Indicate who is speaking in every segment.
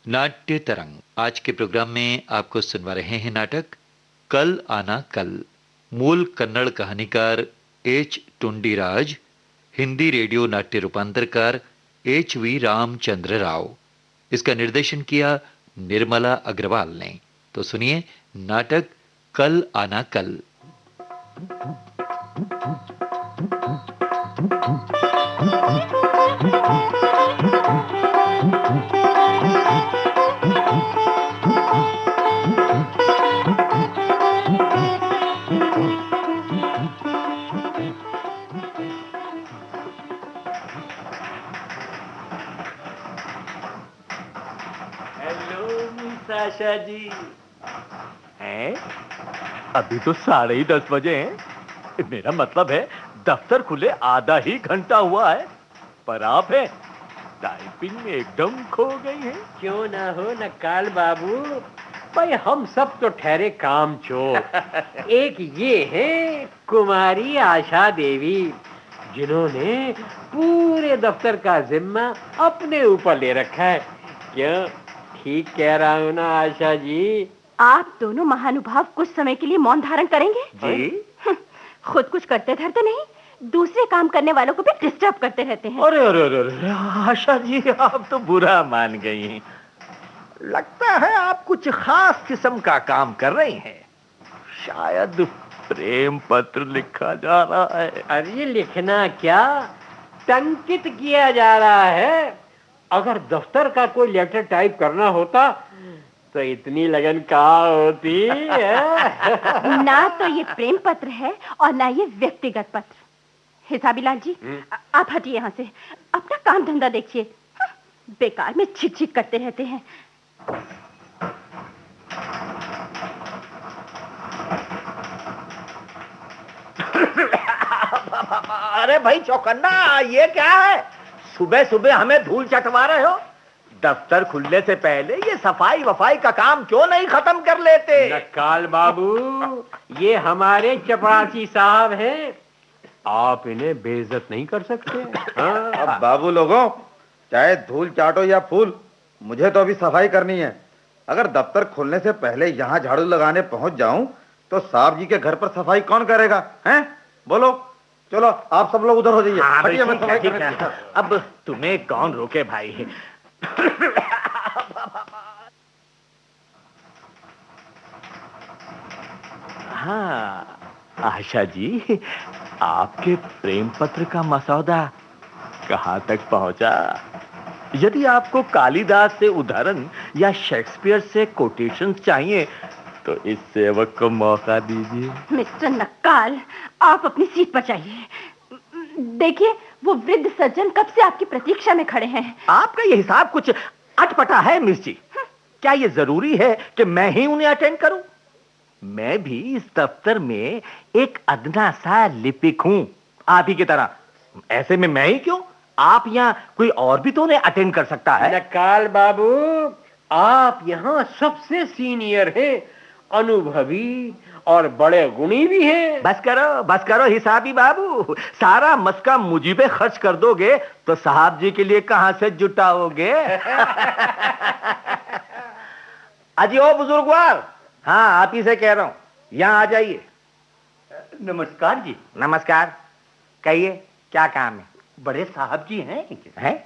Speaker 1: नाट्य तरंग। आज के प्रोग्राम में आपको सुनवा रहे हैं नाटक कल आना कल। मूल कन्नड़ कहानीकार एच टुंडीराज, हिंदी रेडियो नाट्य रूपांतरकार एच वी रामचंद्र राव। इसका निर्देशन किया निर्मला अग्रवाल ने। तो सुनिए नाटक कल आना कल।
Speaker 2: आशा जी हैं? अभी तो 10:30 बजे हैं। मेरा मतलब है दफ्तर खुले आधा ही घंटा हुआ है, पर आप हैं टाइपिंग में एकदम खो गई हैं।
Speaker 3: क्यों ना हो नक्काल बाबू, भाई हम सब तो ठहरे काम चोर। एक ये है कुमारी आशा देवी, जिन्होंने पूरे दफ्तर का जिम्मा अपने ऊपर ले रखा है। क्यों, ठीक कह रहा हूँ ना आशा जी?
Speaker 4: आप दोनों महानुभाव कुछ समय के लिए मौन धारण करेंगे?
Speaker 2: जी?
Speaker 4: खुद कुछ करते धरते नहीं, दूसरे काम करने वालों को भी डिस्टर्ब करते रहते हैं।
Speaker 2: अरे अरे अरे अरे आशा जी, आप तो बुरा मान गई हैं। लगता है आप कुछ खास किस्म का काम कर रही हैं। शायद प्रेम पत्र लिखा जा रहा है।
Speaker 3: अरे लिखना क्या, टंकित किया जा रहा है। अगर दफ्तर का कोई लेटर टाइप करना होता तो इतनी लगन कहाँ होती है?
Speaker 4: ना तो ये प्रेम पत्र है और ना ये व्यक्तिगत पत्र। हिसाबी लाल जी, आप हटिए यहाँ से, अपना काम धंधा देखिए। बेकार में छिक छिक करते रहते हैं।
Speaker 2: अरे भाई चौकन्ना, ये क्या है? सुबह सुबह हमें धूल चटवा रहे हो। दफ्तर खुलने से पहले ये सफाई वफाई का काम क्यों नहीं खत्म कर लेते?
Speaker 3: नक्काल बाबू, ये हमारे चपरासी साहब हैं, आप इन्हें बेइज्जत नहीं कर सकते। हाँ?
Speaker 5: अब बाबू लोगों, चाहे धूल चाटो या फूल, मुझे तो अभी सफाई करनी है। अगर दफ्तर खुलने से पहले यहाँ झाड़ू लगाने पहुंच जाऊं तो साहब जी के घर पर सफाई कौन करेगा? हैं? बोलो, चलो आप सब लोग उधर हो जाइए।
Speaker 2: हाँ,
Speaker 5: हटिए, मैं सफाई करने
Speaker 2: ठीक है। अब तुम्हें कौन रोके भाई? हाँ आशा जी, आपके प्रेम पत्र का मसौदा कहाँ तक पहुंचा? यदि आपको कालिदास से उदाहरण या शेक्सपियर से कोटेशन चाहिए तो इस सेवक को मौका दीजिए।
Speaker 4: मिस्टर नक्काल, आप अपनी सीट पर जाइए। देखिए, वो वृद्ध सज्जन कब से आपकी प्रतीक्षा में खड़े हैं।
Speaker 2: आपका ये हिसाब कुछ अटपटा है मिस जी। क्या ये जरूरी है कि मैं ही उन्हें अटेंड करूं? मैं भी इस दफ्तर में एक अदना सा लिपिक हूं, आप ही की तरह। ऐसे में मैं ही क्यों, आप यहाँ कोई और भी तो उन्हें अटेंड कर सकता है।
Speaker 3: नक्काल बाबू, आप यहाँ सबसे सीनियर हैं, अनुभवी और बड़े गुणी भी हैं।
Speaker 2: बस करो हिसाबी बाबू। सारा मस्का मुझी पे खर्च कर दोगे तो साहब जी के लिए कहां से जुटाओगे? अजी ओ बुजुर्गवार, हाँ आप ही से कह रहा हूं, यहाँ आ जाइए।
Speaker 6: नमस्कार जी।
Speaker 2: नमस्कार, कहिए क्या काम है?
Speaker 6: बड़े साहब जी हैं?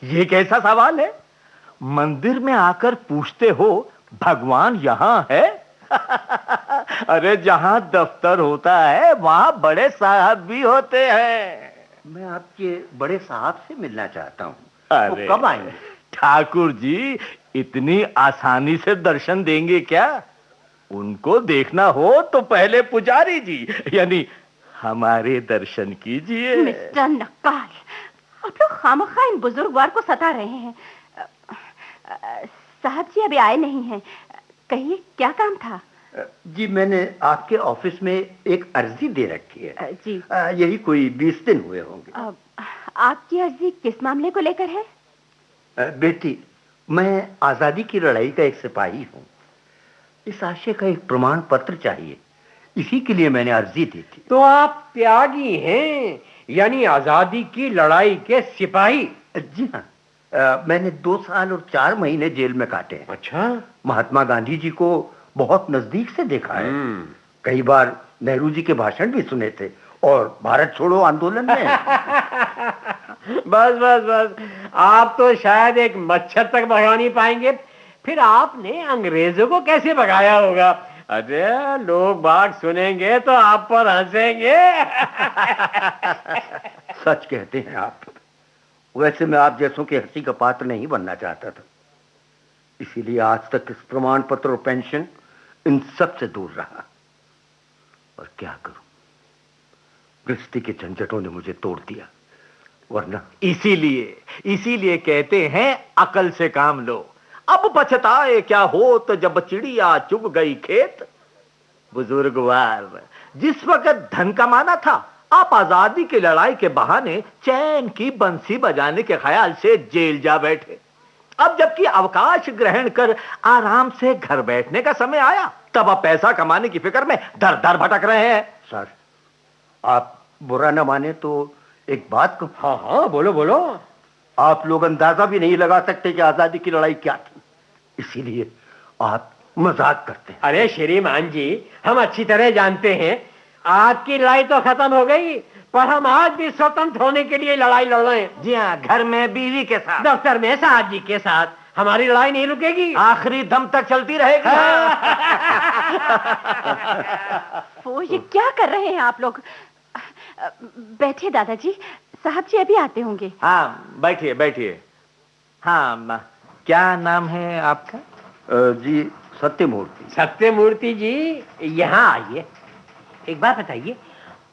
Speaker 2: ये कैसा सवाल है? मंदिर में आकर पूछते हो भगवान यहाँ है? अरे जहाँ दफ्तर होता है वहाँ बड़े साहब भी होते हैं।
Speaker 6: मैं आपके बड़े साहब से मिलना चाहता हूँ।
Speaker 2: अरे
Speaker 6: वो कब आएंगे?
Speaker 2: ठाकुर जी इतनी आसानी से दर्शन देंगे क्या? उनको देखना हो तो पहले पुजारी जी यानी हमारे दर्शन कीजिए।
Speaker 4: मिस्टर नक्काल, आप लोग खामखा इन बुजुर्गवार को सता रहे हैं। साहब जी अभी आए नहीं हैं, कहिए क्या काम था?
Speaker 6: जी, मैंने आपके ऑफिस में एक अर्जी दे रखी है।
Speaker 4: जी।
Speaker 6: यही कोई 20 दिन हुए होंगे।
Speaker 4: आपकी अर्जी किस मामले को लेकर है?
Speaker 6: बेटी, मैं आजादी की लड़ाई का एक सिपाही हूँ। इस आशय का एक प्रमाण पत्र चाहिए, इसी के लिए मैंने अर्जी दी थी।
Speaker 3: तो आप त्यागी हैं, यानी आजादी की लड़ाई के सिपाही?
Speaker 6: जी हाँ। मैंने 2 साल और 4 महीने जेल में काटे हैं।
Speaker 3: अच्छा।
Speaker 6: महात्मा गांधी जी को बहुत नजदीक से देखा है। कई बार नेहरू जी के भाषण भी सुने थे और भारत छोड़ो आंदोलन में।
Speaker 3: बस बस बस, आप तो शायद एक मच्छर तक भगा नहीं पाएंगे, फिर आपने अंग्रेजों को कैसे भगाया होगा? अरे लोग बाग सुनेंगे तो आप पर हंसेंगे।
Speaker 6: सच कहते हैं आप। वैसे मैं आप जैसों की हंसी का पात्र नहीं बनना चाहता था, इसीलिए आज तक इस प्रमाण पत्र और पेंशन इन सब से दूर रहा। और क्या करूं, गृहस्थी के झंझटों ने मुझे तोड़ दिया, वरना।
Speaker 2: इसीलिए कहते हैं अकल से काम लो। अब पछताए क्या हो तो जब चिड़िया चुग गई खेत। बुजुर्गवार, जिस वक्त धन कमाना था आप आजादी की लड़ाई के बहाने चैन की बंसी बजाने के ख्याल से जेल जा बैठे। अब जबकि अवकाश ग्रहण कर आराम से घर बैठने का समय आया, तब आप पैसा कमाने की फिक्र में दर दर भटक रहे हैं।
Speaker 6: सर, आप बुरा न माने तो एक बात को।
Speaker 3: हाँ हाँ, बोलो बोलो।
Speaker 6: आप लोग अंदाजा भी नहीं लगा सकते कि आजादी की लड़ाई क्या थी, इसीलिए आप मजाक करते हैं।
Speaker 3: अरे श्रीमान जी, हम अच्छी तरह जानते हैं आपकी लड़ाई तो खत्म हो गई, पर हम आज भी स्वतंत्र होने के लिए लड़ाई लड़ रहे हैं।
Speaker 2: जी हाँ, घर में बीवी के साथ,
Speaker 3: दफ्तर में साहब जी के साथ। हमारी लड़ाई नहीं रुकेगी,
Speaker 2: आखिरी दम तक चलती रहेगी।
Speaker 4: वो ये क्या कर रहे हैं आप लोग? बैठिए दादाजी, साहब जी अभी आते होंगे।
Speaker 2: हाँ बैठिए बैठिए। हाँ, क्या नाम है आपका?
Speaker 6: जी सत्यमूर्ति।
Speaker 3: सत्यमूर्ति जी, यहाँ आइए। एक बात बताइए,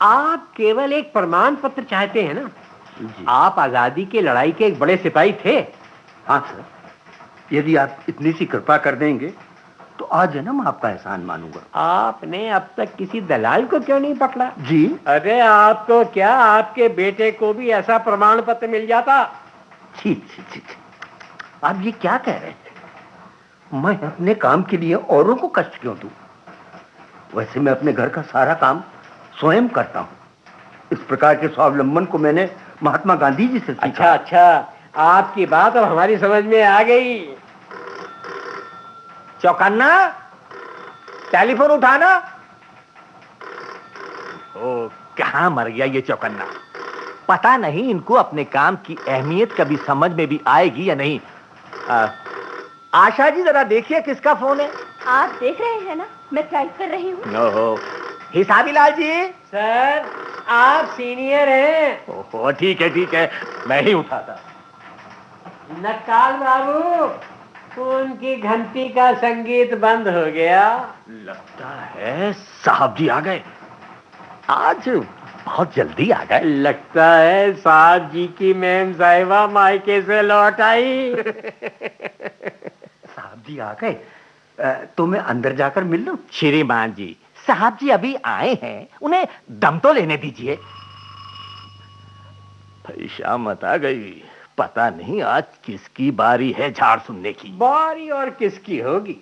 Speaker 3: आप केवल एक प्रमाण पत्र चाहते हैं ना?
Speaker 6: जी।
Speaker 3: आप आजादी की लड़ाई के एक बड़े सिपाही थे।
Speaker 6: हाँ सर, यदि आप इतनी सी कृपा कर देंगे तो आज जन्म आपका एहसान मानूंगा।
Speaker 3: आपने अब तक किसी दलाल को क्यों नहीं पकड़ा?
Speaker 6: जी।
Speaker 3: अरे आपको क्या, आपके बेटे को भी ऐसा प्रमाण पत्र मिल जाता।
Speaker 6: छी छी छी छी, आप ये क्या कह रहे थे? मैं अपने काम के लिए औरों को कष्ट क्यों दूं? वैसे मैं अपने घर का सारा काम स्वयं करता हूँ। इस प्रकार के स्वावलंबन को मैंने महात्मा गांधी जी से सीखा।
Speaker 3: अच्छा अच्छा, आपकी बात अब हमारी समझ में आ गई।
Speaker 2: चौकन्ना, टेलीफोन उठाना। ओ, कहाँ मर गया ये चौकन्ना? पता नहीं इनको अपने काम की अहमियत कभी समझ में भी आएगी या नहीं। आशा जी, जरा देखिए किसका फोन है।
Speaker 4: आप देख रहे हैं ना, मैं टाइप कर रही हूँ।
Speaker 2: ओहो, हिसाबी लाल जी।
Speaker 3: सर, आप सीनियर हैं।
Speaker 2: ओहो, ठीक है, मैं ही उठाता।
Speaker 3: नक्काल बाबू, उनकी घंटी का संगीत बंद हो गया।
Speaker 2: लगता है साहब जी आ गए। आज बहुत जल्दी आ गए।
Speaker 3: लगता है साहब जी की मैम साहिबा मायके से लौट आई।
Speaker 6: साहब जी आ गए, तो मैं अंदर जाकर मिल लूं?
Speaker 2: श्रीमान जी, साहब जी अभी आए हैं, उन्हें दम तो लेने दीजिए। शामत आ गई, पता नहीं आज किसकी बारी है झाड़ सुनने की।
Speaker 3: बारी और किसकी होगी?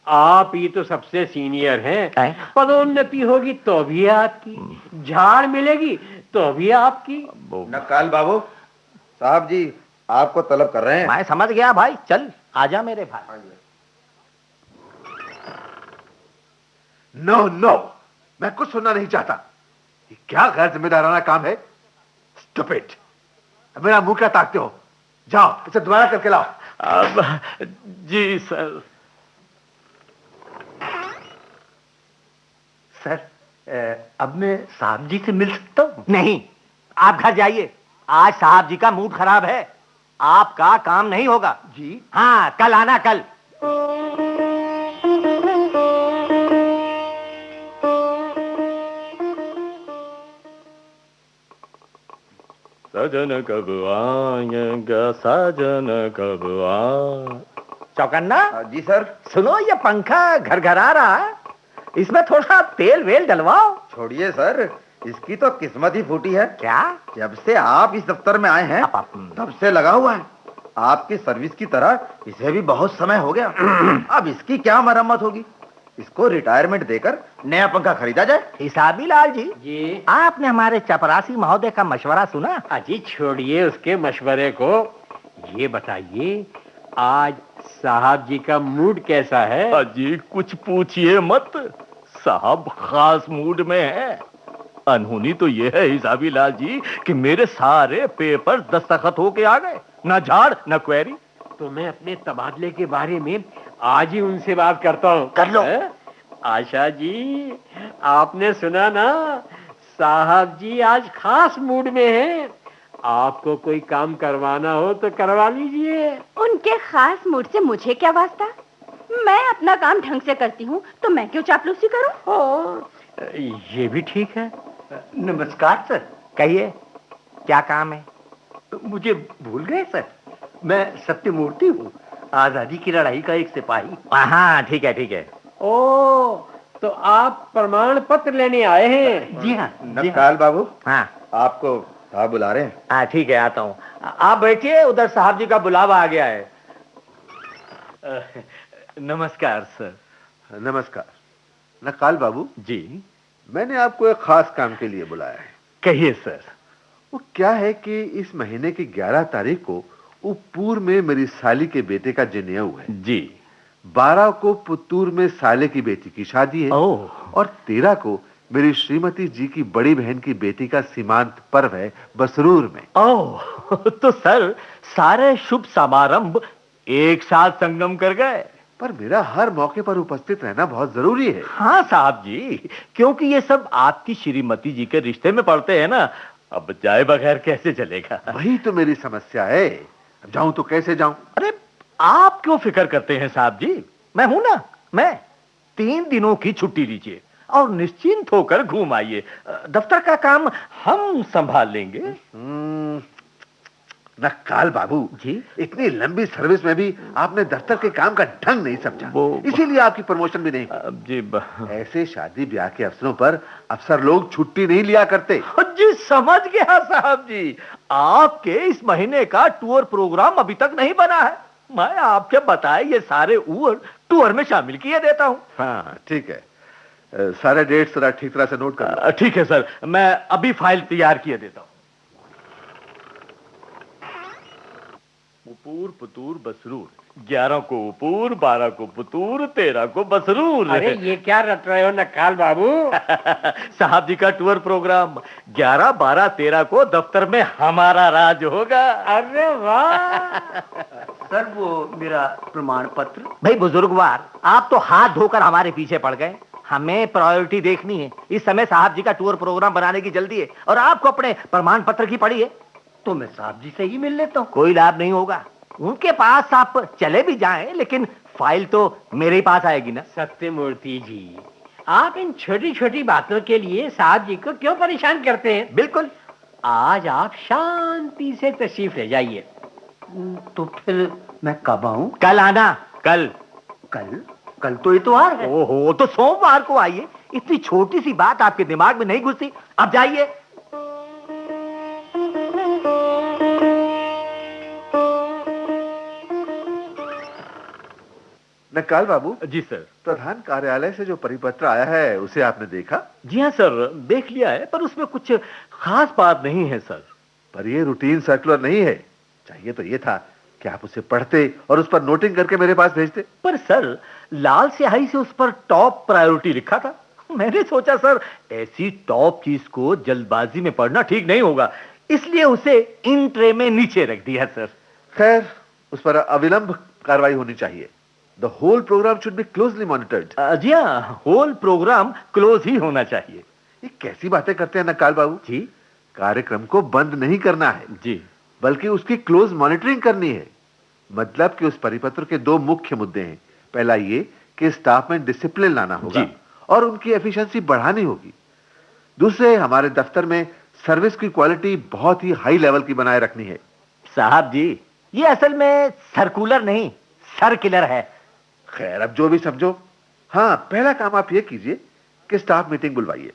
Speaker 3: आप ही तो सबसे सीनियर हैं। पदोन्नति होगी तो भी आपकी, झाड़ मिलेगी तो भी आपकी।
Speaker 5: नक्काल बाबू, साहब जी आपको तलब कर रहे हैं।
Speaker 2: मैं समझ गया भाई, चल आजा मेरे भाई।
Speaker 7: नो, मैं कुछ सुनना नहीं चाहता। ये क्या गैर जिम्मेदाराना काम है? स्टूपिड। मेरा मुंह क्या ताकते हो? जाओ, इसे दोबारा करके लाओ।
Speaker 2: अब जी सर।
Speaker 6: सर, अब मैं साहब जी से मिल सकता हूँ?
Speaker 2: नहीं, आप घर जाइए। आज साहब जी का मूड खराब है, आपका काम नहीं होगा।
Speaker 6: जी।
Speaker 2: हाँ, कल आना, कल।
Speaker 3: सजन कब आएगा, सजन कब आ।
Speaker 2: चौकन्ना।
Speaker 5: जी सर।
Speaker 2: सुनो, ये पंखा घर घर आ रहा है, इसमें थोड़ा तेल वेल डलवाओ।
Speaker 5: छोड़िए सर, इसकी तो किस्मत ही फूटी है।
Speaker 2: क्या?
Speaker 5: जब से आप इस दफ्तर में आए हैं तब से लगा हुआ है। आपकी सर्विस की तरह इसे भी बहुत समय हो गया। अब इसकी क्या मरम्मत होगी? इसको रिटायरमेंट देकर नया पंखा खरीदा जाए।
Speaker 2: हिसाबी लाल जी,
Speaker 3: जी।
Speaker 2: आपने हमारे चपरासी महोदय का मशवरा सुना?
Speaker 3: अजी छोड़िए उसके मशवरे को, ये बताइए, आज साहब जी का मूड कैसा है?
Speaker 2: अजी कुछ पूछिए मत, साहब खास मूड में है। अनहोनी तो ये है हिसाबी लाल जी कि मेरे सारे पेपर दस्तखत होके आ गए, ना झाड़ ना क्वेरी।
Speaker 3: तो मैं अपने तबादले के बारे में आज ही उनसे बात करता हूँ।
Speaker 6: कर लो।
Speaker 3: आशा जी, आपने सुना ना, साहब जी आज खास मूड में हैं। आपको कोई काम करवाना हो तो करवा लीजिए।
Speaker 4: उनके खास मूड से मुझे क्या वास्ता? मैं अपना काम ढंग से करती हूँ, तो मैं क्यों चापलूसी करूँ?
Speaker 3: हाँ, ये भी ठीक है।
Speaker 6: नमस्कार सर।
Speaker 2: कहिए, क्या काम है?
Speaker 6: मुझे भूल गए सर? मैं सत्यमूर्ति हूँ, आजादी की लड़ाई का एक सिपाही।
Speaker 2: हाँ ठीक है ठीक है।
Speaker 3: ओ, तो आप प्रमाण पत्र लेने आए हैं?
Speaker 6: जी हाँ।
Speaker 5: नक्काल बाबू,
Speaker 2: हाँ
Speaker 5: आपको साहब बुला रहे हैं।
Speaker 2: हाँ ठीक है, आता हूँ। आप बैठिए, उधर साहब जी का बुलावा आ गया है। नमस्कार सर।
Speaker 7: नमस्कार। नकाल बाबू,
Speaker 2: जी
Speaker 7: मैंने आपको एक खास काम के लिए बुलाया है।
Speaker 2: कहिए सर।
Speaker 7: वो क्या है कि इस महीने की 11 तारीख को उप्पूर में मेरी साली के बेटे का जनेऊ है।
Speaker 2: जी।
Speaker 7: 12 को पुत्तूर में साले की बेटी की शादी है।
Speaker 2: ओह।
Speaker 7: और 13 को मेरी श्रीमती जी की बड़ी बहन की बेटी का सीमांत पर्व है बसरूर में।
Speaker 2: ओह, तो सर सारे शुभ समारंभ एक साथ संगम कर गए।
Speaker 7: पर मेरा हर मौके पर उपस्थित रहना बहुत जरूरी है।
Speaker 2: हाँ साहब जी, क्योंकि ये सब आपकी श्रीमती जी के रिश्ते में पड़ते हैं ना। अब जाए बगैर कैसे चलेगा?
Speaker 7: वही तो मेरी समस्या है। अब जाऊं तो कैसे जाऊं?
Speaker 2: अरे आप क्यों फिक्र करते हैं साहब जी, मैं हूं ना। मैं 3 दिनों की छुट्टी लीजिए और निश्चिंत होकर घूम आइए। दफ्तर का काम हम संभाल लेंगे।
Speaker 7: नक्काल बाबू
Speaker 2: जी।
Speaker 7: इतनी लंबी सर्विस में भी आपने दफ्तर के काम का ढंग नहीं समझा, इसीलिए आपकी प्रमोशन भी नहीं हुई।
Speaker 2: जी
Speaker 7: ऐसे शादी ब्याह के अवसरों पर अफसर लोग छुट्टी नहीं लिया करते।
Speaker 2: जी समझ गया साहब जी, आपके इस महीने का टूर प्रोग्राम अभी तक नहीं बना है। मैं आपके बताए ये सारे टूर में शामिल किए देता हूँ।
Speaker 7: हाँ ठीक है, सारे डेट्स जरा ठीक तरह से नोट कर लो।
Speaker 2: ठीक है सर, मैं अभी फाइल तैयार किए देता हूँ। उपूर पुतूर बसरूर, 11 को उपूर, 12 को पुतूर, 13 को बसरूर।
Speaker 3: अरे ये क्या रट रहे हो नक्काल बाबू?
Speaker 2: साहब जी का टूर प्रोग्राम 11, 12, 13 को दफ्तर में हमारा राज होगा।
Speaker 3: अरे वाह!
Speaker 6: सर वो मेरा प्रमाण पत्र।
Speaker 2: भाई बुजुर्गवार, आप तो हाथ धोकर हमारे पीछे पड़ गए। हमें प्रायोरिटी देखनी है। इस समय साहब जी का टूर प्रोग्राम बनाने की जल्दी है और आपको अपने प्रमाण पत्र की पड़ी है।
Speaker 6: तो मैं साहब जी से ही मिल लेता हूँ।
Speaker 2: कोई लाभ नहीं होगा। उनके पास आप चले भी जाएं, लेकिन फाइल तो मेरे ही पास आएगी ना।
Speaker 3: सत्यमूर्ति जी, आप इन छोटी छोटी बातों के लिए साहब जी को क्यों परेशान करते हैं?
Speaker 2: बिल्कुल।
Speaker 3: आज आप शांति से तशरीफ ले जाइए।
Speaker 6: तो फिर मैं कब आऊं?
Speaker 2: कल आना। कल?
Speaker 6: कल तो इतवार है।
Speaker 2: ओहो, तो सोमवार को आइए। इतनी छोटी सी बात आपके दिमाग में नहीं घुसी? अब जाइए।
Speaker 7: नक्काल बाबू
Speaker 2: जी सर।
Speaker 7: प्रधान कार्यालय से जो परिपत्र आया है उसे आपने देखा?
Speaker 2: जी हाँ सर, देख लिया है, पर उसमें कुछ खास बात नहीं है सर।
Speaker 7: पर ये रूटीन सर्कुलर नहीं है। चाहिए तो ये था कि आप उसे पढ़ते और उस पर नोटिंग करके मेरे पास भेजते।
Speaker 2: पर सर लाल स्याही से उस पर टॉप प्रायोरिटी लिखा था। मैंने सोचा सर ऐसी टॉप चीज को जल्दबाजी में पढ़ना ठीक नहीं होगा, इसलिए उसे इन ट्रे में नीचे रख दिया सर।
Speaker 7: खैर, उस पर अविलंब कार्रवाई होनी चाहिए। The whole program should be closely monitored.
Speaker 2: जी हाँ, होल प्रोग्राम क्लोज ही होना चाहिए।
Speaker 7: ये कैसी बातें करते हैं नक्काल बाबू
Speaker 2: जी।
Speaker 7: कार्यक्रम को बंद नहीं करना है
Speaker 2: जी,
Speaker 7: बल्कि उसकी क्लोज मॉनिटरिंग करनी है। मतलब कि उस परिपत्र के 2 मुख्य मुद्दे हैं। पहला ये कि स्टाफ में डिसिप्लिन लाना होगा और उनकी एफिशिएंसी बढ़ानी होगी। दूसरे, हमारे दफ्तर में सर्विस की क्वालिटी बहुत ही हाई लेवल की बनाए रखनी है।
Speaker 2: साहब जी ये असल में सर्कुलर नहीं सर्कुलर है।
Speaker 7: खैर, अब जो भी समझो। हाँ, पहला काम आप ये कीजिए कि स्टाफ मीटिंग बुलवाइए।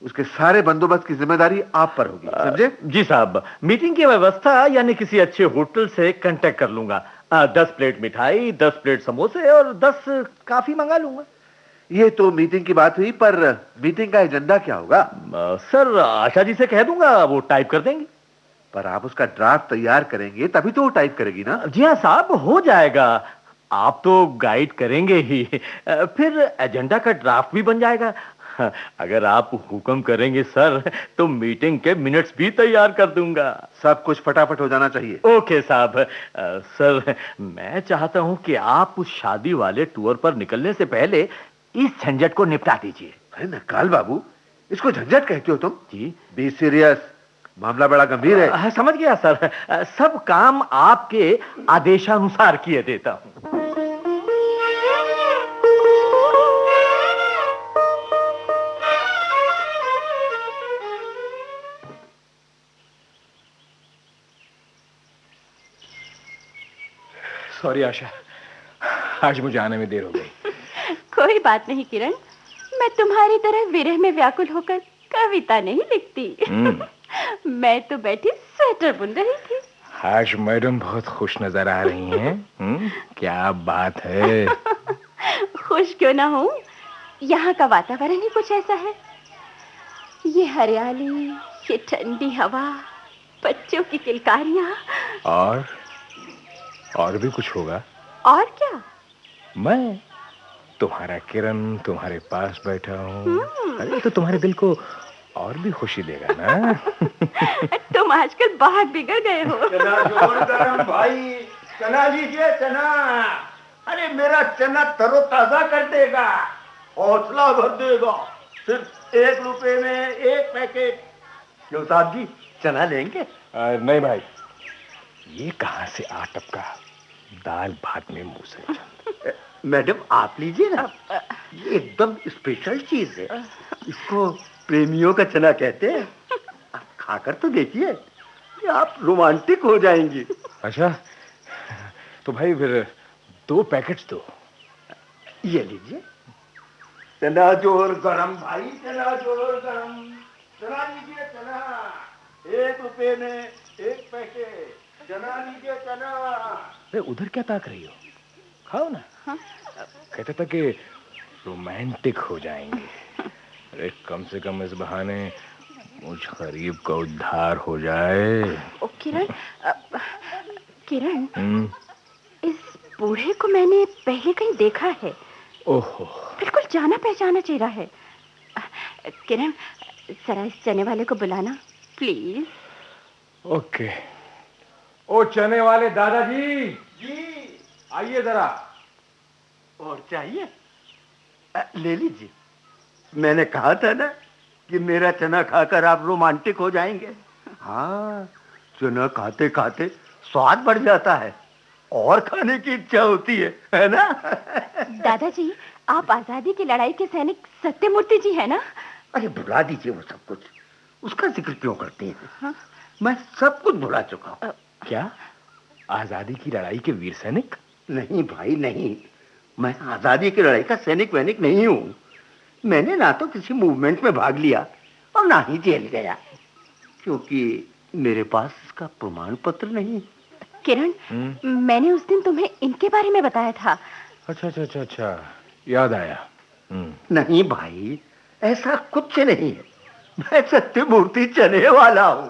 Speaker 7: उसके सारे बंदोबस्त की जिम्मेदारी आप पर होगी, समझे?
Speaker 2: जी साहब, मीटिंग की व्यवस्था यानी किसी अच्छे होटल से कांटेक्ट कर लूंगा। 10 प्लेट मिठाई, 10 प्लेट समोसे और 10 काफी मंगा लूंगा।
Speaker 7: ये तो मीटिंग की बात हुई, पर मीटिंग का एजेंडा क्या होगा?
Speaker 2: सर आशा जी से कह दूंगा, वो टाइप कर देंगी।
Speaker 7: पर आप उसका ड्राफ्ट तैयार करेंगे तभी तो वो टाइप करेगी ना।
Speaker 2: जी हाँ साहब, हो जाएगा। आप तो गाइड करेंगे ही, फिर एजेंडा का ड्राफ्ट भी बन जाएगा। अगर आप हुक्म करेंगे सर, तो मीटिंग के मिनट्स भी तैयार कर दूंगा।
Speaker 7: सब कुछ फटाफट हो जाना चाहिए।
Speaker 2: ओके साहब। सर, मैं चाहता हूं कि आप उस शादी वाले टूर पर निकलने से पहले इस झंझट को निपटा दीजिए।
Speaker 7: अरे नकाल बाबू, इसको झंझट कहते हो तुम?
Speaker 2: जी,
Speaker 7: बी सीरियस, मामला बड़ा गंभीर है।
Speaker 2: समझ गया सर। सब काम आपके आदेशानुसार किए देता हूं।
Speaker 3: सॉरी आशा, आज मुझे आने में देर हो गई।
Speaker 4: कोई बात नहीं किरण, मैं तुम्हारी तरह विरह में व्याकुल होकर कविता नहीं लिखती। मैं तो बैठी स्वेटर बुन रही थी।
Speaker 3: आज मैडम बहुत खुश नजर आ रही हैं। क्या बात है।
Speaker 4: खुश क्यों ना हूँ, यहाँ का वातावरण ही कुछ ऐसा है। ये हरियाली, ये ठंडी हवा, बच्चों की किलकारियाँ।
Speaker 3: और भी कुछ होगा।
Speaker 4: और क्या?
Speaker 3: मैं तुम्हारा किरण तुम्हारे पास बैठा हूँ। अरे तो तुम्हारे दिल को और भी खुशी देगा ना।
Speaker 4: तुम आजकल बहुत बिगड़ गए हो।
Speaker 6: चना जोर गरम भाई, चना लीजिए चना। अरे मेरा चना तरोताजा कर देगा, हौसला भर देगा। सिर्फ 1 रुपए में 1 पैकेट। क्यों साहब जी, चना लेंगे?
Speaker 3: नहीं भाई, ये कहाँ से आ टपका दाल भात में मुंह से।
Speaker 6: मैडम आप लीजिए ना, ये एकदम स्पेशल चीज है। इसको प्रेमियों का चना कहते हैं। आप खाकर तो देखिए, ये आप रोमांटिक हो जाएंगी।
Speaker 3: अच्छा, तो भाई फिर 2 पैकेट्स दो।
Speaker 6: ये लीजिए। चना जोर गरम भाई, चना जोर गरम। चना लीजिए चना, 1 रुपए में 1 पैकेट। चना लीजिए चना।
Speaker 3: अरे उधर क्या ताक रही हो, खाओ ना।
Speaker 4: हाँ?
Speaker 3: कहते था कि रोमांटिक हो जाएंगे। अरे कम से कम इस बहाने मुझ गरीब का उद्धार हो जाए।
Speaker 4: ओ किरण, किरण, इस बूढ़े को मैंने पहले कहीं देखा है।
Speaker 3: ओहो,
Speaker 4: बिल्कुल जाना पहचाना चेहरा है। किरण, जरा इस चने वाले को बुलाना प्लीज।
Speaker 3: ओके। ओ चने वाले दादाजी,
Speaker 6: जी,
Speaker 3: आइए जरा।
Speaker 6: और चाहिए? ले लीजिए। मैंने कहा था ना कि मेरा चना खाकर आप रोमांटिक हो जाएंगे। हाँ, चना खाते खाते स्वाद बढ़ जाता है और खाने की इच्छा होती है ना?
Speaker 4: दादाजी, आप आजादी की लड़ाई के सैनिक सत्यमूर्ति जी है ना?
Speaker 6: अरे भुला दीजिए वो सब कुछ, उसका जिक्र क्यों करते हैं?
Speaker 4: हाँ?
Speaker 6: मैं सब कुछ भुला चुका हूँ।
Speaker 3: क्या आजादी की लड़ाई के वीर सैनिक?
Speaker 6: नहीं भाई नहीं, मैं आजादी की लड़ाई का सैनिक वैनिक नहीं हूँ। मैंने ना तो किसी मूवमेंट में भाग लिया और ना ही जेल गया, क्योंकि मेरे पास इसका प्रमाण पत्र नहीं।
Speaker 4: किरण, मैंने उस दिन तुम्हें इनके बारे में बताया था।
Speaker 3: अच्छा, याद आया।
Speaker 6: नहीं भाई, ऐसा कुछ नहीं है। मैं सत्यमूर्ति चने वाला हूँ।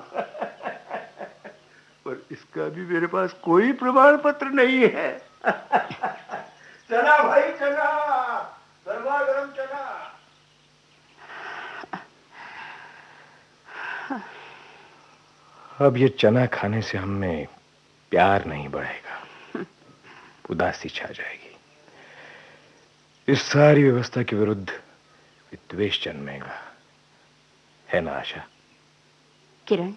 Speaker 6: पर इसका भी मेरे पास कोई प्रमाण पत्र नहीं है। चना भाई चना, गरमा गरम चना।
Speaker 3: अब ये चना खाने से हमें प्यार नहीं बढ़ेगा, उदासी छा जाएगी। इस सारी व्यवस्था के विरुद्ध विद्वेष जन्मेगा, है ना आशा?
Speaker 4: किरण,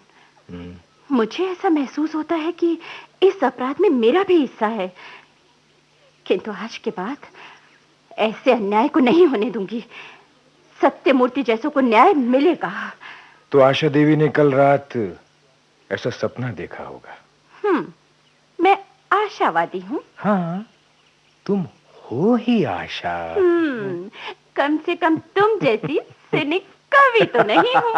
Speaker 4: मुझे ऐसा महसूस होता है कि इस अपराध में मेरा भी हिस्सा है, किंतु आज के बाद ऐसे अन्याय को नहीं होने दूंगी। सत्यमूर्ति जैसों को न्याय मिलेगा।
Speaker 3: तो आशा देवी ने कल रात ऐसा सपना देखा होगा।
Speaker 4: मैं आशावादी हूँ।
Speaker 3: हाँ, तुम हो ही आशा।
Speaker 4: कम से कम तुम जैसी सिनिक कवि तो नहीं हूँ।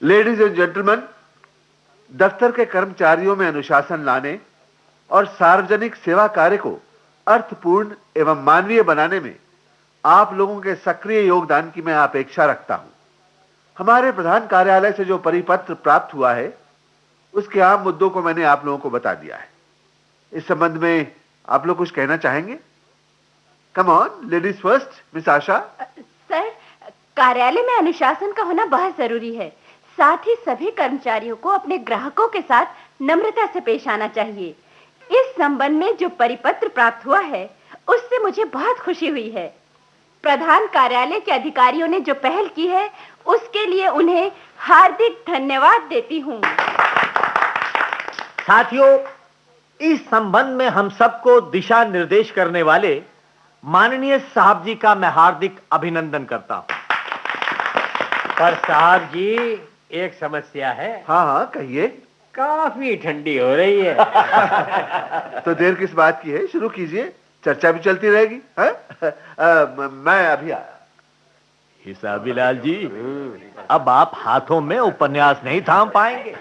Speaker 7: लेडीज एंड जेंटलमैन, दफ्तर के कर्मचारियों में अनुशासन लाने और सार्वजनिक सेवा कार्य को अर्थपूर्ण एवं मानवीय बनाने में आप लोगों के सक्रिय योगदान की मैं अपेक्षा रखता हूं। हमारे प्रधान कार्यालय से जो परिपत्र प्राप्त हुआ है, उसके आम मुद्दों को मैंने आप लोगों को बता दिया है। इस संबंध में आप लोग कुछ कहना चाहेंगे? Come on, ladies first, miss Asha.
Speaker 4: Sir, कार्यालय में अनुशासन का होना बहुत जरूरी है। साथ ही सभी कर्मचारियों को अपने ग्राहकों के साथ नम्रता से पेश आना चाहिए। इस संबंध में जो परिपत्र प्राप्त हुआ है, उससे मुझे बहुत खुशी हुई है। प्रधान कार्यालय के अधिकारियों ने जो पहल की है, उसके लिए उन्हें हार्दिक धन्यवाद देती हूँ।
Speaker 2: साथियों, इस संबंध में हम सबको दिशा निर्देश करने वाले माननीय साहब जी का मैं हार्दिक अभिनंदन करता हूं।
Speaker 3: पर साहब जी, एक समस्या है।
Speaker 7: हाँ हाँ, कहिए।
Speaker 3: काफी ठंडी हो रही है।
Speaker 7: तो देर किस बात की है, शुरू कीजिए, चर्चा भी चलती रहेगी। मैं अभी आया।
Speaker 2: हिसाबीलाल जी, अब आप हाथों में उपन्यास नहीं थाम पाएंगे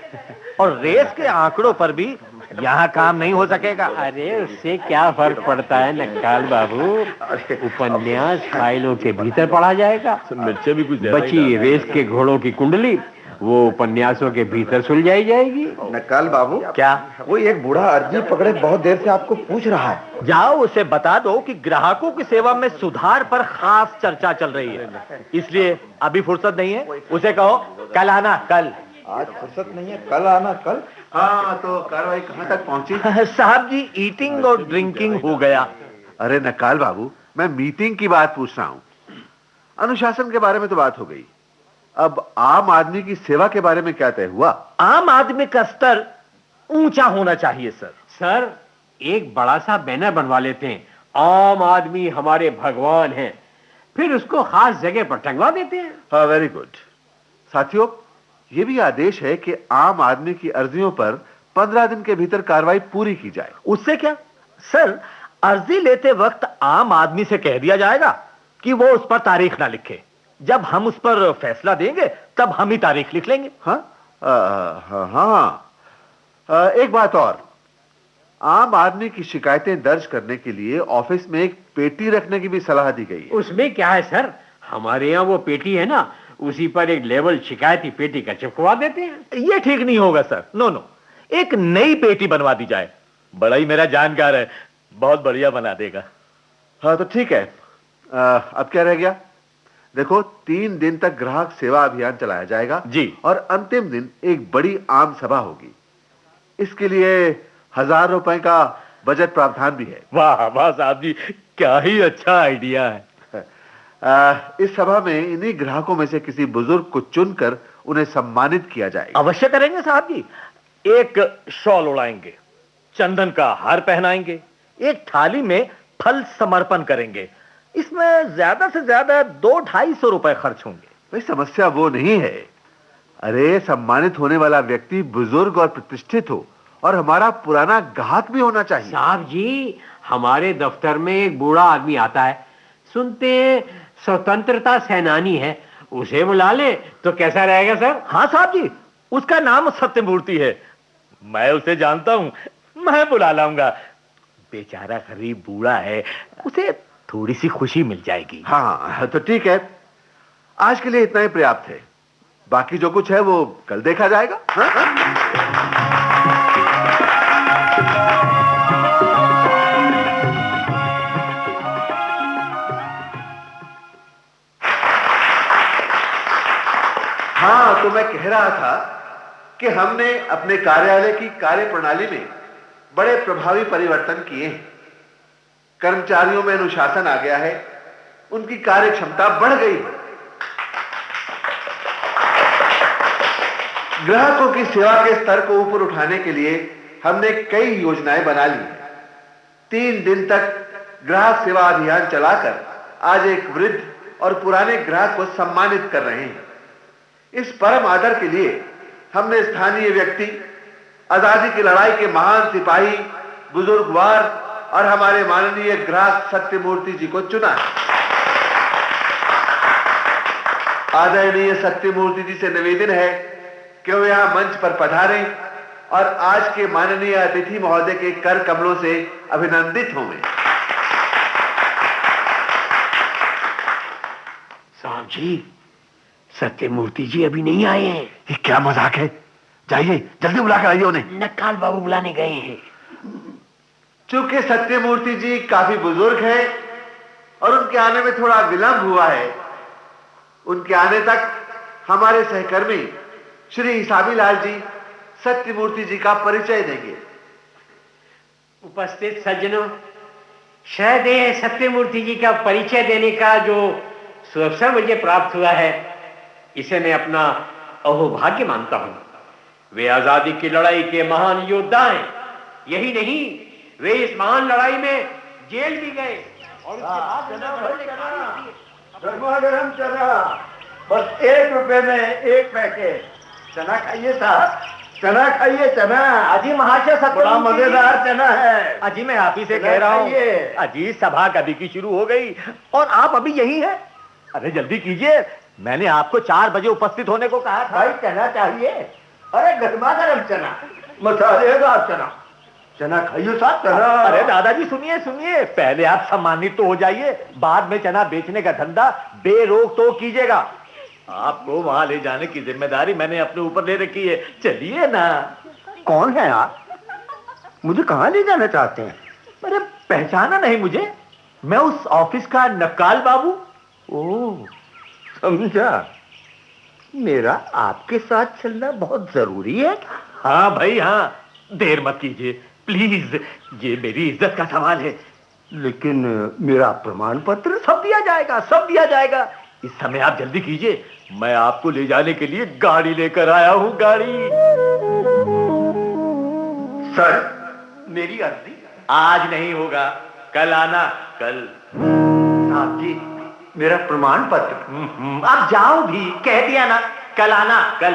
Speaker 2: और रेस के आंकड़ों पर भी यहाँ काम नहीं हो सकेगा।
Speaker 3: अरे उससे क्या फर्क पड़ता है नक्काल बाबू, उपन्यास फाइलों के भीतर पढ़ा जाएगा।
Speaker 2: मिर्चे भी कुछ
Speaker 3: बची रेस के घोड़ों की कुंडली, वो उपन्यासों के भीतर सुलझाई जाएगी।
Speaker 5: नक्काल बाबू,
Speaker 2: क्या?
Speaker 5: वो एक बूढ़ा अर्जी पकड़े बहुत देर से आपको पूछ रहा है।
Speaker 2: जाओ उसे बता दो कि ग्राहकों की सेवा में सुधार पर खास चर्चा चल रही है, इसलिए अभी फुर्सत नहीं है। उसे कहो कल आना। कल?
Speaker 5: आज फुर्सत नहीं है, कल आना। कल?
Speaker 7: हाँ, तो कार्रवाई कहाँ तक पहुंची?
Speaker 2: साहब जी, ईटिंग और ड्रिंकिंग हो गया।
Speaker 7: अरे नक्काल बाबू, मैं मीटिंग की बात पूछ रहा हूँ। अनुशासन के बारे में तो बात हो गई, अब आम आदमी की सेवा के बारे में क्या तय हुआ?
Speaker 2: आम आदमी का स्तर ऊंचा होना चाहिए सर।
Speaker 3: सर, एक बड़ा सा बैनर बनवा लेते हैं, आम आदमी हमारे भगवान हैं, फिर उसको खास जगह पर टंगवा देते हैं।
Speaker 7: हाँ, वेरी गुड। साथियों, ये भी आदेश है कि आम आदमी की अर्जियों पर 15 दिन के भीतर कार्रवाई पूरी की जाए।
Speaker 2: उससे क्या सर, अर्जी लेते वक्त आम आदमी से कह दिया जाएगा कि वो उस पर तारीख ना लिखे। जब हम उस पर फैसला देंगे तब हम ही तारीख लिख लेंगे।
Speaker 7: हाँ, एक बात और, आम आदमी की शिकायतें दर्ज करने के लिए ऑफिस में एक पेटी रखने की भी सलाह दी गई है।
Speaker 3: उसमें क्या है सर, हमारे यहाँ वो पेटी है ना, उसी पर एक लेवल शिकायती पेटी का चिपकवा देते हैं।
Speaker 2: ये ठीक नहीं होगा सर। नो, एक नई पेटी बनवा दी जाए। बड़ा ही मेरा जानकार है, बहुत बढ़िया बना देगा।
Speaker 7: हाँ, तो ठीक है। अब क्या रह गया? देखो, 3 दिन तक ग्राहक सेवा अभियान चलाया जाएगा
Speaker 2: जी,
Speaker 7: और अंतिम दिन एक बड़ी आम सभा होगी। इसके लिए 1000 रुपए का बजट प्रावधान भी है।
Speaker 2: वाह वाह साहब जी, क्या ही अच्छा आइडिया है।
Speaker 7: इस सभा में इन्हीं ग्राहकों में से किसी बुजुर्ग को चुनकर उन्हें सम्मानित किया जाएगा।
Speaker 2: अवश्य करेंगे साहब जी। एक शॉल उड़ाएंगे, चंदन का हार पहनाएंगे, एक थाली में फल समर्पण करेंगे। इसमें ज्यादा से ज्यादा 200-250 रुपए खर्च होंगे।
Speaker 7: भाई, समस्या वो नहीं है। अरे, सम्मानित होने वाला व्यक्ति बुजुर्ग और प्रतिष्ठित हो और हमारा पुराना ग्राहक भी होना चाहिए।
Speaker 3: साहब जी, हमारे दफ्तर में एक बूढ़ा आदमी आता है, सुनते स्वतंत्रता सेनानी है, उसे बुला ले तो कैसा रहेगा सर?
Speaker 2: हाँ साहब जी, उसका नाम सत्यमूर्ति है। मैं उसे जानता हूं, मैं बुला लाऊंगा। बेचारा गरीब बूढ़ा है, उसे थोड़ी सी खुशी मिल जाएगी।
Speaker 7: हाँ, तो ठीक है, आज के लिए इतना ही पर्याप्त है। बाकी जो कुछ है वो कल देखा जाएगा। हाँ, तो मैं कह रहा था कि हमने अपने कार्यालय की कार्य प्रणाली में बड़े प्रभावी परिवर्तन किए हैं। कर्मचारियों में अनुशासन आ गया है, उनकी कार्य क्षमता बढ़ गई है। ग्राहकों की सेवा के स्तर को ऊपर उठाने के लिए हमने कई योजनाएं बना ली हैं। 3 दिन तक ग्राहक सेवा अभियान चलाकर आज एक वृद्ध और पुराने ग्राहक को सम्मानित कर रहे हैं। इस परम आदर के लिए हमने स्थानीय व्यक्ति, आजादी की लड़ाई के महान सिपाही, बुजुर्गवार और हमारे माननीय ग्राहक सत्यमूर्ति जी को चुना। आदरणीय सत्यमूर्ति जी से निवेदन है कि वो यहाँ मंच पर पधारें और आज के माननीय अतिथि महोदय के कर कमलों से अभिनंदित होंगे।
Speaker 3: साहब जी, सत्यमूर्ति जी अभी नहीं आए हैं।
Speaker 6: ये क्या मजाक है? जाइए जल्दी बुला कर आइए उन्हें।
Speaker 3: नक्काल बाबू बुलाने गए हैं।
Speaker 7: चूंकि सत्यमूर्ति जी काफी बुजुर्ग हैं और उनके आने में थोड़ा विलंब हुआ है, उनके आने तक हमारे सहकर्मी श्री हिसाबी लाल जी सत्यमूर्ति जी का परिचय देंगे।
Speaker 3: उपस्थित सज्जनों, शायद ये सत्यमूर्ति जी का परिचय देने का जो सुअवसर मुझे प्राप्त हुआ है, इसे मैं अपना अहोभाग्य मानता हूं। वे आजादी की लड़ाई के महान योद्धा हैं। यही नहीं, वे इस महान लड़ाई में जेल भी गए और उसके बाद
Speaker 6: गरमा गरम चना, बस 1 रुपए में 1 पैकेट। चना खाइए साहब, चना खाइए। चना
Speaker 2: अजी महाशय,
Speaker 6: बड़ा मजेदार चना है।
Speaker 2: अजी मैं आप ही से कह रहा हूँ। अजी सभा कभी की शुरू हो गई और आप अभी यही हैं। अरे जल्दी कीजिए, मैंने आपको 4 बजे उपस्थित होने को कहा था।
Speaker 6: भाई चना चाहिए। अरे गरमा गरम चना, मसालेदार चना। चना खाइए साहब, चना।
Speaker 2: अरे दादाजी सुनिए सुनिए, पहले आप सम्मानित तो हो जाइए, बाद में चना बेचने का धंधा बेरोक तो कीजिएगा। आपको वहां ले जाने की जिम्मेदारी मैंने अपने ऊपर ले रखी है, चलिए ना।
Speaker 6: कौन है आप? मुझे कहाँ ले जाना चाहते हैं?
Speaker 2: अरे पहचाना नहीं मुझे? मैं उस ऑफिस का नक्काल बाबू।
Speaker 6: ओह, समझा। मेरा आपके साथ चलना बहुत जरूरी है।
Speaker 2: हाँ भाई हाँ, देर मत कीजिए प्लीज, ये मेरी इज्जत का सवाल है।
Speaker 6: लेकिन मेरा प्रमाण पत्र?
Speaker 2: सब दिया जाएगा, सब दिया जाएगा। इस समय आप जल्दी कीजिए, मैं आपको ले जाने के लिए गाड़ी लेकर आया हूँ। गाड़ी।
Speaker 6: सर, मेरी अर्जी?
Speaker 2: आज नहीं होगा, कल आना, कल।
Speaker 6: साहब जी, मेरा प्रमाण पत्र?
Speaker 2: आप जाओ भी, कह दिया ना, कल आना, कल।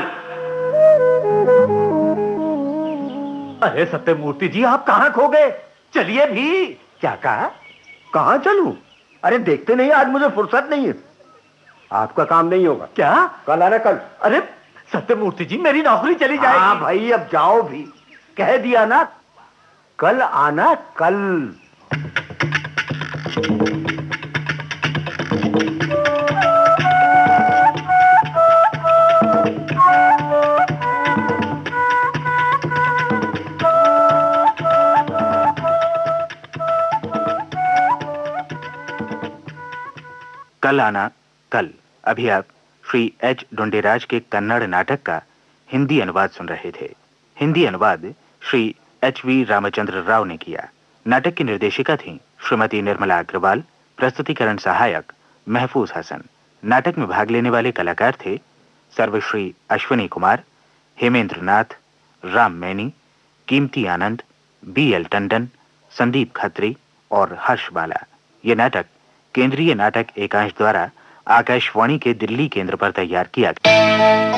Speaker 2: अरे सत्यमूर्ति जी, आप कहाँ खो गए? चलिए भी।
Speaker 6: क्या कहा? कहाँ चलूं? अरे देखते नहीं, आज मुझे फुर्सत नहीं है। आपका काम नहीं होगा।
Speaker 2: क्या?
Speaker 6: कल आना, कल।
Speaker 2: अरे सत्यमूर्ति जी, मेरी नौकरी चली जाएगी।
Speaker 6: हाँ भाई, अब जाओ भी, कह दिया ना, कल आना, कल।
Speaker 8: कल आना कल। अभी आप श्री एच डोंडेराज के कन्नड़ नाटक का हिंदी अनुवाद सुन रहे थे। हिंदी अनुवाद श्री एच.वी. रामचंद्र राव ने किया। नाटक की निर्देशिका थी श्रीमती निर्मला अग्रवाल। प्रस्तुतिकरण सहायक महफूज हसन। नाटक में भाग लेने वाले कलाकार थे सर्वश्री अश्विनी कुमार, हेमेंद्र नाथ, राम मैनी, कीमती आनंद, बी.एल. टंडन, संदीप खत्री और हर्ष बाला। ये नाटक केंद्रीय नाटक एकांश द्वारा आकाशवाणी के दिल्ली केंद्र पर तैयार किया गया।